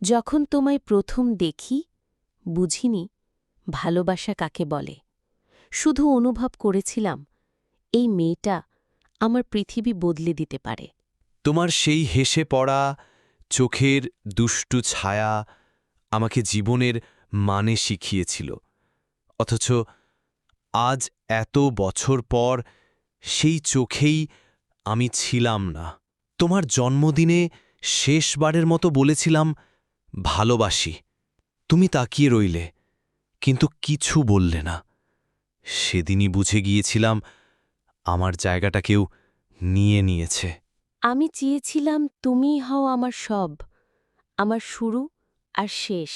যখন তোমায় প্রথম দেখি বুঝিনি ভালোবাসা কাকে বলে। শুধু অনুভব করেছিলাম এই মেয়েটা আমার পৃথিবী বদলে দিতে পারে। তোমার সেই হেসে পড়া চোখের দুষ্টু ছায়া আমাকে জীবনের মানে শিখিয়েছিল। অথচ আজ এত বছর পর সেই চোখেই আমি ছিলাম না। তোমার জন্মদিনে শেষবারের মতো বলেছিলাম ভালোবাসি। তুমি তাকিয়ে রইলে, কিন্তু কিছু বললে না। সেদিনই বুঝে গিয়েছিলাম আমার জায়গাটা কেউ নিয়ে নিয়েছে। আমি চেয়েছিলাম তুমিই হও আমার সব, আমার শুরু আর শেষ।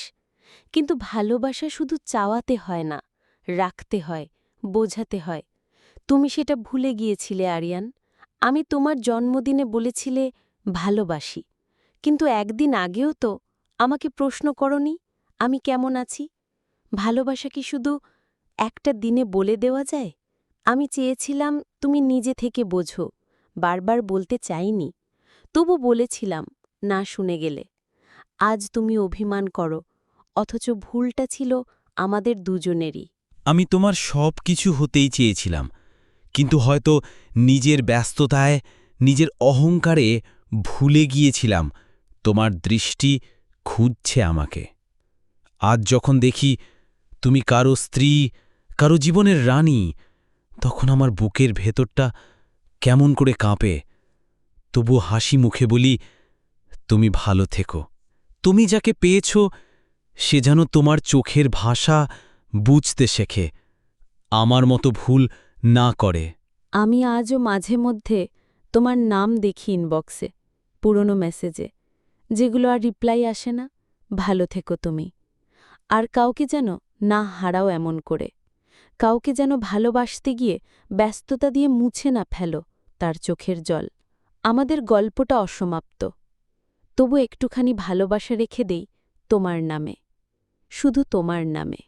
কিন্তু ভালোবাসা শুধু চাওয়াতে হয় না, রাখতে হয়, বোঝাতে হয়। তুমি সেটা ভুলে গিয়েছিলে আরিয়ান। আমি তোমার জন্মদিনে বলেছিলে ভালোবাসি, কিন্তু একদিন আগেও তো আমাকে প্রশ্ন করনি আমি কেমন আছি। ভালোবাসা কি শুধু একটা দিনে বলে দেওয়া যায়? আমি চেয়েছিলাম তুমি নিজে থেকে বোঝো, বারবার বলতে চাইনি। তবু বলেছিলাম, না শুনে গেলে। আজ তুমি অভিমান করো, অথচ ভুলটা ছিল আমাদের দুজনেরই। আমি তোমার সব কিছু হতেই চেয়েছিলাম, কিন্তু হয়তো নিজের ব্যস্ততায়, নিজের অহংকারে ভুলে গিয়েছিলাম তোমার দৃষ্টি খুঁজছে আমাকে। আজ যখন দেখি তুমি কারো স্ত্রী, কারো জীবনের রানী, তখন আমার বুকের ভেতরটা কেমন করে কাঁপে। তবু হাসি মুখে বলি, তুমি ভালো থেকো। তুমি যাকে পেয়েছ সে যেন তোমার চোখের ভাষা বুঝতে শেখে, আমার মতো ভুল না করে। আমি আজও মাঝে মধ্যে তোমার নাম দেখি ইনবক্সে, পুরনো মেসেজে, যেগুলো আর রিপ্লাই আসে না। ভালো থেকো তুমি। আর কাউকে যেন না হারাও এমন করে, কাউকে যেন ভালোবাসতে গিয়ে ব্যস্ততা দিয়ে মুছে না ফেলো তার চোখের জল। আমাদের গল্পটা অসমাপ্ত, তবু একটুখানি ভালোবাসা রেখে দেই তোমার নামে, শুধু তোমার নামে।